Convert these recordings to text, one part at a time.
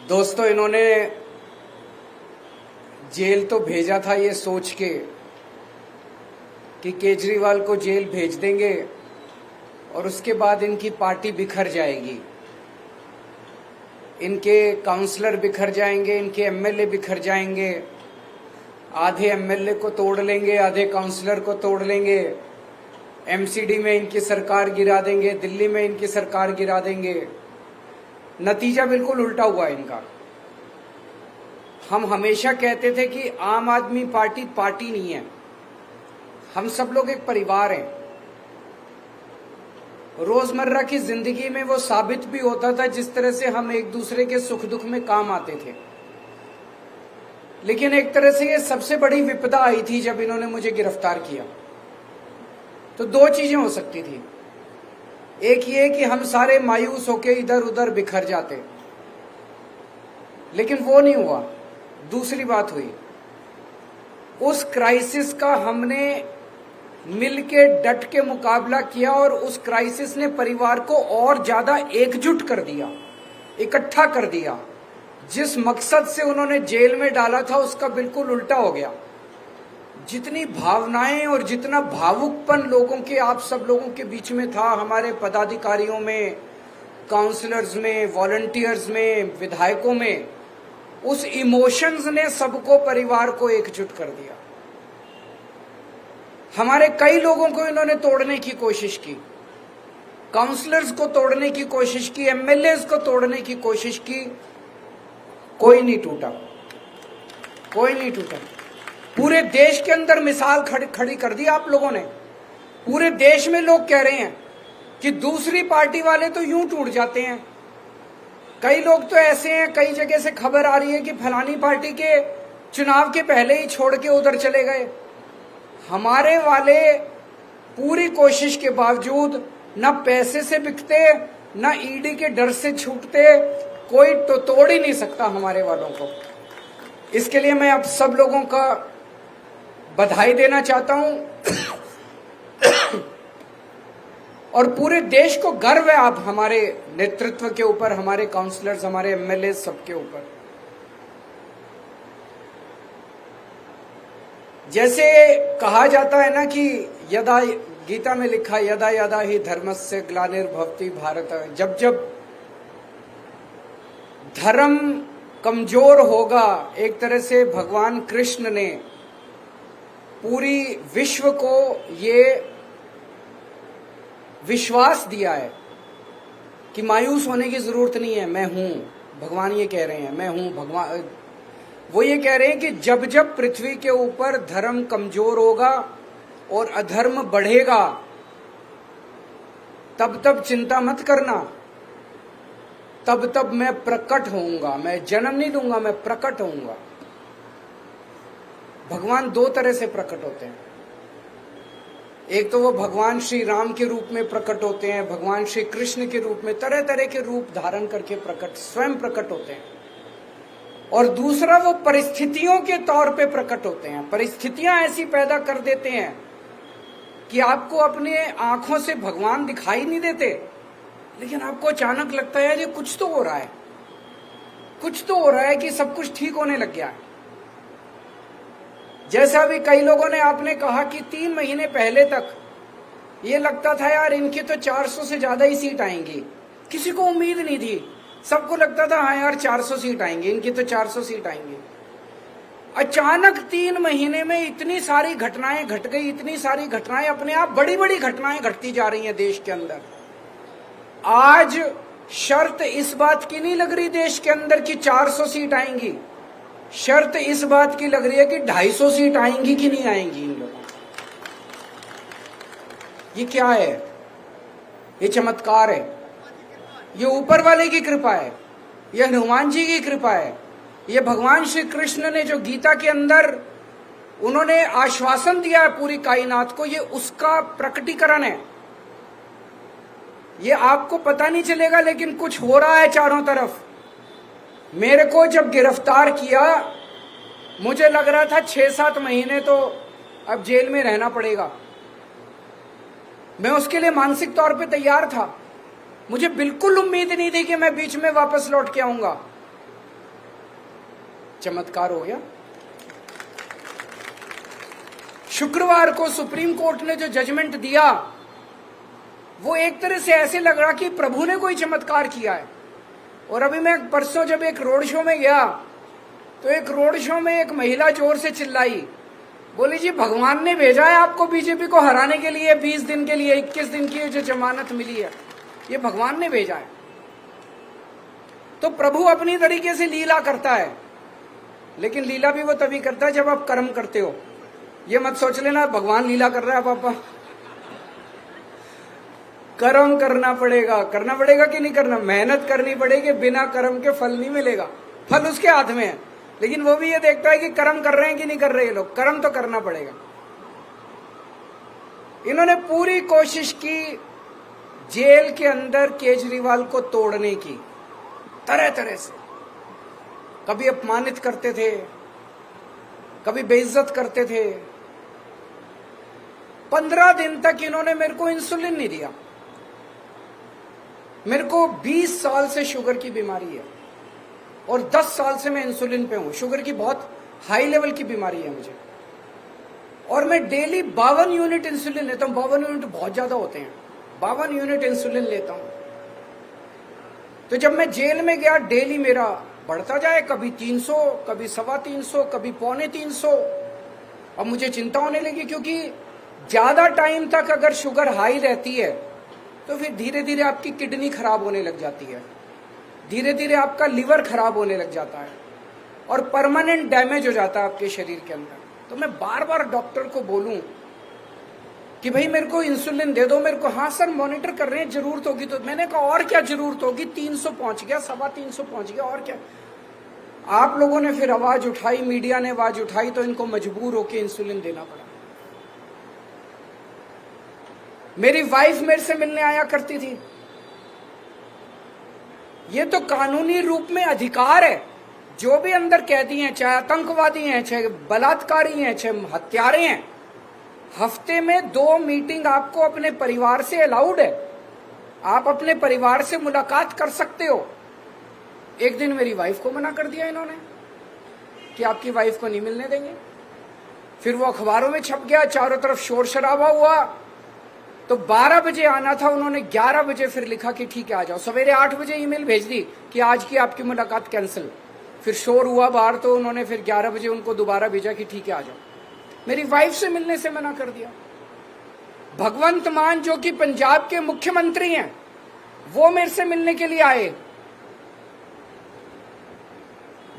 दोस्तों, इन्होंने जेल तो भेजा था ये सोच के कि केजरीवाल को जेल भेज देंगे और उसके बाद इनकी पार्टी बिखर जाएगी, इनके काउंसलर बिखर जाएंगे, इनके एमएलए बिखर जाएंगे, आधे एमएलए को तोड़ लेंगे, आधे काउंसलर को तोड़ लेंगे, एमसीडी में इनकी सरकार गिरा देंगे, दिल्ली में इनकी सरकार गिरा देंगे। नतीजा बिल्कुल उल्टा हुआ इनका। हम हमेशा कहते थे कि आम आदमी पार्टी पार्टी नहीं है, हम सब लोग एक परिवार हैं। रोजमर्रा की जिंदगी में वो साबित भी होता था जिस तरह से हम एक दूसरे के सुख दुख में काम आते थे। लेकिन एक तरह से ये सबसे बड़ी विपदा आई थी जब इन्होंने मुझे गिरफ्तार किया। तो दो चीजें हो सकती थी, एक ये कि हम सारे मायूस होके इधर उधर बिखर जाते, लेकिन वो नहीं हुआ। दूसरी बात हुई, उस क्राइसिस का हमने मिलके डट के मुकाबला किया और उस क्राइसिस ने परिवार को और ज्यादा एकजुट कर दिया, इकट्ठा कर दिया। जिस मकसद से उन्होंने जेल में डाला था उसका बिल्कुल उल्टा हो गया। जितनी भावनाएं और जितना भावुकपन लोगों के, आप सब लोगों के बीच में था, हमारे पदाधिकारियों में, काउंसलर्स में, वॉलंटियर्स में, विधायकों में, उस इमोशंस ने सबको, परिवार को एकजुट कर दिया। हमारे कई लोगों को इन्होंने तोड़ने की कोशिश की, काउंसलर्स को तोड़ने की कोशिश की, एमएलए को तोड़ने की कोशिश की, कोई नहीं टूटा, कोई नहीं टूटा। पूरे देश के अंदर मिसाल खड़ी कर दी आप लोगों ने। पूरे देश में लोग कह रहे हैं कि दूसरी पार्टी वाले तो यूं टूट जाते हैं। कई लोग तो ऐसे हैं, कई जगह से खबर आ रही है कि फलानी पार्टी के चुनाव के पहले ही छोड़ के उधर चले गए। हमारे वाले पूरी कोशिश के बावजूद न पैसे से बिकते, न ईडी के डर से छूटते, कोई तो तोड़ ही नहीं सकता हमारे वालों को। इसके लिए मैं आप सब लोगों का बधाई देना चाहता हूं और पूरे देश को गर्व है आप हमारे नेतृत्व के ऊपर, हमारे काउंसलर्स, हमारे एमएलए, सबके ऊपर। जैसे कहा जाता है ना कि यदा, गीता में लिखा, यदा यदा ही धर्मस्य ग्लानिर्भवति भारत। जब जब धर्म कमजोर होगा, एक तरह से भगवान कृष्ण ने पूरी विश्व को ये विश्वास दिया है कि मायूस होने की जरूरत नहीं है, मैं हूं। भगवान ये कह रहे हैं, मैं हूं भगवान। वो ये कह रहे हैं कि जब जब पृथ्वी के ऊपर धर्म कमजोर होगा और अधर्म बढ़ेगा, तब तब चिंता मत करना, तब तब मैं प्रकट होऊंगा। मैं जन्म नहीं दूंगा, मैं प्रकट होऊंगा। भगवान दो तरह से प्रकट होते हैं। एक तो वो भगवान श्री राम के रूप में प्रकट होते हैं, भगवान श्री कृष्ण के रूप में, तरह तरह के रूप धारण करके स्वयं प्रकट होते हैं। और दूसरा वो परिस्थितियों के तौर पे प्रकट होते हैं। परिस्थितियां ऐसी पैदा कर देते हैं कि आपको अपने आंखों से भगवान दिखाई नहीं देते, लेकिन आपको अचानक लगता है ये कुछ तो हो रहा है, कुछ तो हो रहा है कि सब कुछ ठीक होने लग गया है। जैसा भी कई लोगों ने, आपने कहा कि 3 महीने पहले तक ये लगता था यार इनकी तो 400 से ज्यादा ही सीट आएंगी। किसी को उम्मीद नहीं थी, सबको लगता था हाँ यार 400 सीट आएंगी, इनकी तो 400 सीट आएंगी। अचानक 3 महीने में इतनी सारी घटनाएं घट गई, इतनी सारी घटनाएं, अपने आप बड़ी बड़ी घटनाएं घटती जा रही हैं देश के अंदर। आज शर्त इस बात की नहीं लग रही देश के अंदर कि 400 सीट आएंगी, शर्त इस बात की लग रही है कि 250 सीट आएंगी कि नहीं आएंगी इन लोगों। ये क्या है? ये चमत्कार है, ये ऊपर वाले की कृपा है, ये हनुमान जी की कृपा है, ये भगवान श्री कृष्ण ने जो गीता के अंदर उन्होंने आश्वासन दिया है पूरी कायनात को, ये उसका प्रकटीकरण है। ये आपको पता नहीं चलेगा, लेकिन कुछ हो रहा है चारों तरफ। मेरे को जब गिरफ्तार किया, मुझे लग रहा था 6-7 महीने तो अब जेल में रहना पड़ेगा। मैं उसके लिए मानसिक तौर पे तैयार था। मुझे बिल्कुल उम्मीद नहीं थी कि मैं बीच में वापस लौट के आऊंगा। चमत्कार हो गया। शुक्रवार को सुप्रीम कोर्ट ने जो जजमेंट दिया वो एक तरह से ऐसे लग रहा कि प्रभु ने कोई चमत्कार किया है। और अभी मैं परसों जब एक रोड शो में गया तो एक रोड शो में एक महिला जोर से चिल्लाई, बोली जी भगवान ने भेजा है आपको बीजेपी को हराने के लिए, 20 दिन के लिए, 21 दिन की जो जमानत मिली है ये भगवान ने भेजा है। तो प्रभु अपनी तरीके से लीला करता है, लेकिन लीला भी वो तभी करता है जब आप कर्म करते हो। ये मत सोच लेना भगवान लीला कर रहा है पापा। कर्म करना पड़ेगा कि नहीं करना, मेहनत करनी पड़ेगी, बिना कर्म के फल नहीं मिलेगा, फल उसके हाथ में है। लेकिन वो भी ये देखता है कि कर्म कर रहे हैं कि नहीं कर रहे ये लोग, कर्म तो करना पड़ेगा। इन्होंने पूरी कोशिश की जेल के अंदर केजरीवाल को तोड़ने की, तरह तरह से। कभी अपमानित करते थे, कभी बेइज्जत करते थे। 15 दिन तक इन्होंने मेरे को इंसुलिन नहीं दिया। मेरे को 20 साल से शुगर की बीमारी है और 10 साल से मैं इंसुलिन पे हूं। शुगर की बहुत हाई लेवल की बीमारी है मुझे, और मैं डेली 52 यूनिट इंसुलिन लेता हूं। 52 यूनिट बहुत ज्यादा होते हैं, 52 यूनिट इंसुलिन लेता हूं। तो जब मैं जेल में गया, डेली मेरा बढ़ता जाए, कभी 300, कभी 325, कभी 350। अब मुझे चिंता होने लगी, क्योंकि ज्यादा टाइम तक अगर शुगर हाई रहती है तो फिर धीरे धीरे आपकी किडनी खराब होने लग जाती है, धीरे धीरे आपका लिवर खराब होने लग जाता है और परमानेंट डैमेज हो जाता है आपके शरीर के अंदर। तो मैं बार बार डॉक्टर को बोलूं कि भाई मेरे को इंसुलिन दे दो, मेरे को, हाँ सर मॉनिटर कर रहे हैं, जरूरत होगी। तो मैंने कहा और क्या जरूरत होगी, 300 पहुंच गया, 325 पहुंच गया, और क्या। आप लोगों ने फिर आवाज उठाई, मीडिया ने आवाज उठाई, तो इनको मजबूर होकर इंसुलिन देना पड़ा। मेरी वाइफ मेरे से मिलने आया करती थी। ये तो कानूनी रूप में अधिकार है। जो भी अंदर कैदी हैं, चाहे आतंकवादी हैं, चाहे बलात्कारी हैं, चाहे हत्यारे हैं, हफ्ते में 2 मीटिंग आपको अपने परिवार से अलाउड है। आप अपने परिवार से मुलाकात कर सकते हो। एक दिन मेरी वाइफ को मना कर दिया इन्होंने कि आपकी वाइफ को नहीं मिलने देंगे। फिर वो अखबारों में छप गया, चारों तरफ शोर शराबा हुआ। तो 12 बजे आना था, उन्होंने 11 बजे फिर लिखा कि ठीक है आ जाओ। सवेरे 8 बजे ईमेल भेज दी कि आज की आपकी मुलाकात कैंसिल। फिर शोर हुआ बाहर, तो उन्होंने फिर 11 बजे उनको दोबारा भेजा कि ठीक है आ जाओ। मेरी वाइफ से मिलने से मना कर दिया। भगवंत मान जो कि पंजाब के मुख्यमंत्री हैं, वो मेरे से मिलने के लिए आए।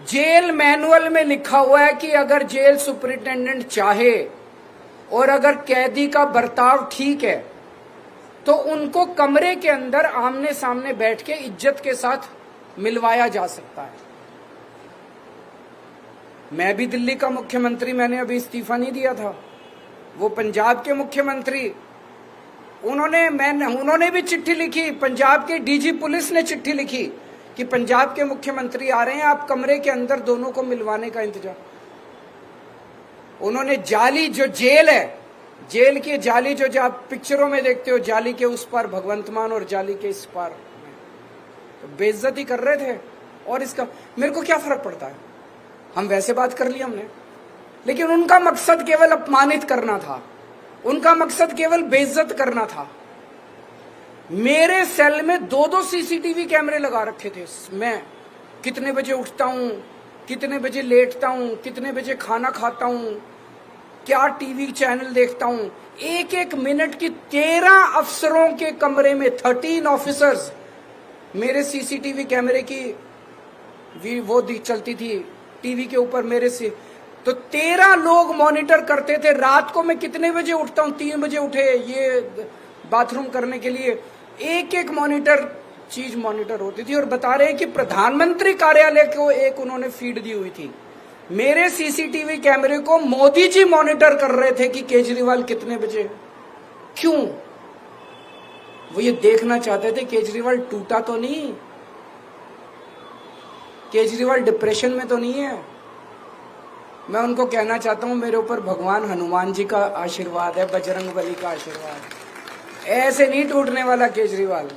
जेल मैनुअल में लिखा हुआ है कि अगर जेल सुपरिटेंडेंट चाहे और अगर कैदी का बर्ताव ठीक है तो उनको कमरे के अंदर आमने सामने बैठ के इज्जत के साथ मिलवाया जा सकता है। मैं भी दिल्ली का मुख्यमंत्री, मैंने अभी इस्तीफा नहीं दिया था। वो पंजाब के मुख्यमंत्री, उन्होंने भी चिट्ठी लिखी। पंजाब के डीजी पुलिस ने चिट्ठी लिखी कि पंजाब के मुख्यमंत्री आ रहे हैं, आप कमरे के अंदर दोनों को मिलवाने का इंतजाम। उन्होंने जाली जो जेल है, जेल की जाली जो आप पिक्चरों में देखते हो, जाली के उस पार भगवंत मान और जाली के इस पार, तो बेइज्जती कर रहे थे। और इसका मेरे को क्या फर्क पड़ता है, हम वैसे बात कर ली हमने। लेकिन उनका मकसद केवल अपमानित करना था, उनका मकसद केवल बेइज्जत करना था। मेरे सेल में 2-2 सीसीटीवी कैमरे लगा रखे थे। मैं कितने बजे उठता हूं, कितने बजे लेटता हूं, कितने बजे खाना खाता हूं, क्या टीवी चैनल देखता हूं, एक एक मिनट की 13 अफसरों के कमरे में 13 ऑफिसर्स, मेरे सीसीटीवी कैमरे की वो चलती थी टीवी के ऊपर मेरे से। तो 13 लोग मॉनिटर करते थे। रात को मैं कितने बजे उठता हूं, 3 बजे उठे ये बाथरूम करने के लिए, एक एक चीज मॉनिटर होती थी। और बता रहे हैं कि प्रधानमंत्री कार्यालय को एक उन्होंने फीड दी हुई थी। मेरे सीसीटीवी कैमरे को मोदी जी मॉनिटर कर रहे थे कि केजरीवाल कितने बजे। क्यों? वो ये देखना चाहते थे केजरीवाल टूटा तो नहीं, केजरीवाल डिप्रेशन में तो नहीं है। मैं उनको कहना चाहता हूं मेरे ऊपर भगवान हनुमान जी का आशीर्वाद है, बजरंगबली का आशीर्वाद। ऐसे नहीं टूटने वाला केजरीवाल,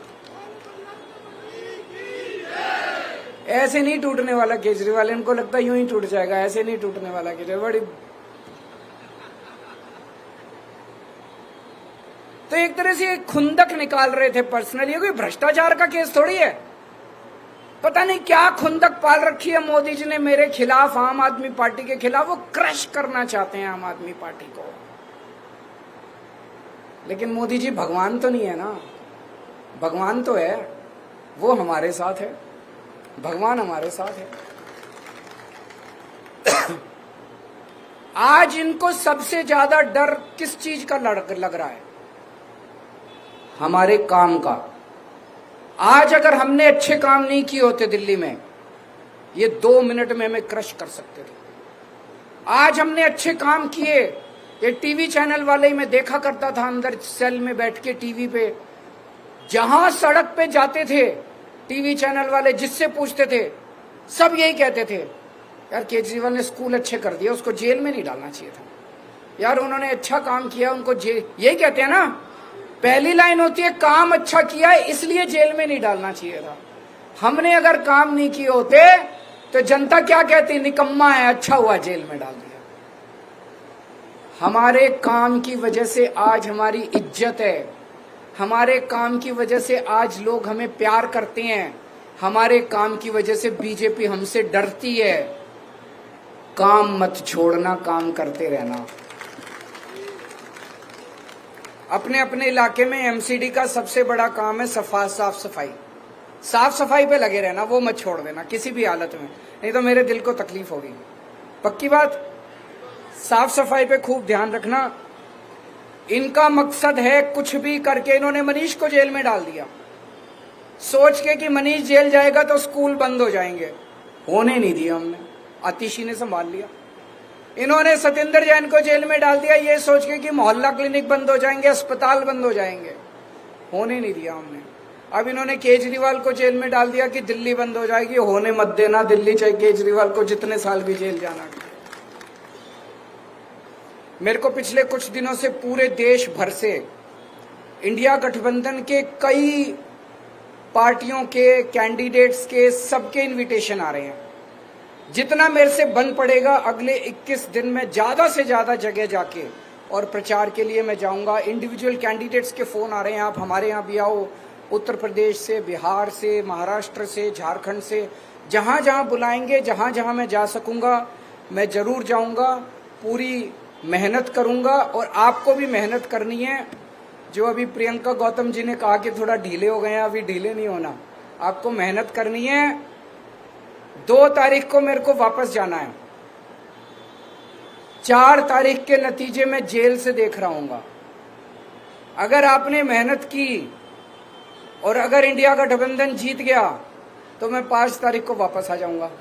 ऐसे नहीं टूटने वाला केजरीवाल, इनको लगता है यूं ही टूट जाएगा, ऐसे नहीं टूटने वाला केजरीवाल। बड़ी तो एक तरह से खुंदक निकाल रहे थे पर्सनली। कोई भ्रष्टाचार का केस थोड़ी है, पता नहीं क्या खुंदक पाल रखी है मोदी जी ने मेरे खिलाफ, आम आदमी पार्टी के खिलाफ। वो क्रश करना चाहते हैं आम आदमी पार्टी को। लेकिन मोदी जी भगवान तो नहीं है ना, भगवान तो है, वो हमारे साथ है, भगवान हमारे साथ है। आज इनको सबसे ज्यादा डर किस चीज का लग रहा है? हमारे काम का। आज अगर हमने अच्छे काम नहीं किए होते दिल्ली में, ये 2 मिनट में हमें क्रश कर सकते थे। आज हमने अच्छे काम किए। ये टीवी चैनल वाले ही मैं देखा करता था अंदर सेल में बैठ के टीवी पे, जहां सड़क पे जाते थे टीवी चैनल वाले, जिससे पूछते थे सब यही कहते थे, यार केजरीवाल ने स्कूल अच्छे कर दिया, उसको जेल में नहीं डालना चाहिए था, यार उन्होंने अच्छा काम किया, उनको जेल, यही कहते हैं ना। पहली लाइन होती है काम अच्छा किया है इसलिए जेल में नहीं डालना चाहिए था। हमने अगर काम नहीं किए होते तो जनता क्या कहती, निकम्मा है, अच्छा हुआ जेल में डाल दिया। हमारे काम की वजह से आज हमारी इज्जत है, हमारे काम की वजह से आज लोग हमें प्यार करते हैं, हमारे काम की वजह से बीजेपी हमसे डरती है। काम मत छोड़ना, काम करते रहना। अपने अपने इलाके में एमसीडी का सबसे बड़ा काम है साफ सफाई। साफ सफाई पे लगे रहना, वो मत छोड़ देना किसी भी हालत में, नहीं तो मेरे दिल को तकलीफ होगी। पक्की बात, साफ सफाई पे खूब ध्यान रखना। इनका मकसद है कुछ भी करके, इन्होंने मनीष को जेल में डाल दिया सोच के कि मनीष जेल जाएगा तो स्कूल बंद हो जाएंगे। होने नहीं दिया हमने, आतिशी ने संभाल लिया। इन्होंने सत्येंद्र जैन को जेल में डाल दिया ये सोच के कि मोहल्ला क्लिनिक बंद हो जाएंगे, अस्पताल बंद हो जाएंगे। होने नहीं दिया हमने। अब इन्होंने केजरीवाल को जेल में डाल दिया कि दिल्ली बंद हो जाएगी। होने मत देना दिल्ली, चाहे केजरीवाल को जितने साल भी जेल जाना। मेरे को पिछले कुछ दिनों से पूरे देश भर से इंडिया गठबंधन के कई पार्टियों के कैंडिडेट्स के सबके इनविटेशन आ रहे हैं। जितना मेरे से बन पड़ेगा अगले 21 दिन में ज्यादा से ज्यादा जगह जाके और प्रचार के लिए मैं जाऊंगा। इंडिविजुअल कैंडिडेट्स के फोन आ रहे हैं, आप हमारे यहाँ भी आओ। उत्तर प्रदेश से, बिहार से, महाराष्ट्र से, झारखंड से, जहां जहां बुलाएंगे, जहां जहां मैं जा सकूंगा मैं जरूर जाऊंगा। पूरी मेहनत करूंगा और आपको भी मेहनत करनी है। जो अभी प्रियंका गौतम जी ने कहा कि थोड़ा ढीले हो गए हैं, अभी ढीले नहीं होना, आपको मेहनत करनी है। 2 तारीख को मेरे को वापस जाना है। 4 तारीख के नतीजे में जेल से देख रहा हूंगा। अगर आपने मेहनत की और अगर इंडिया गठबंधन जीत गया तो मैं 5 तारीख को वापस आ जाऊंगा।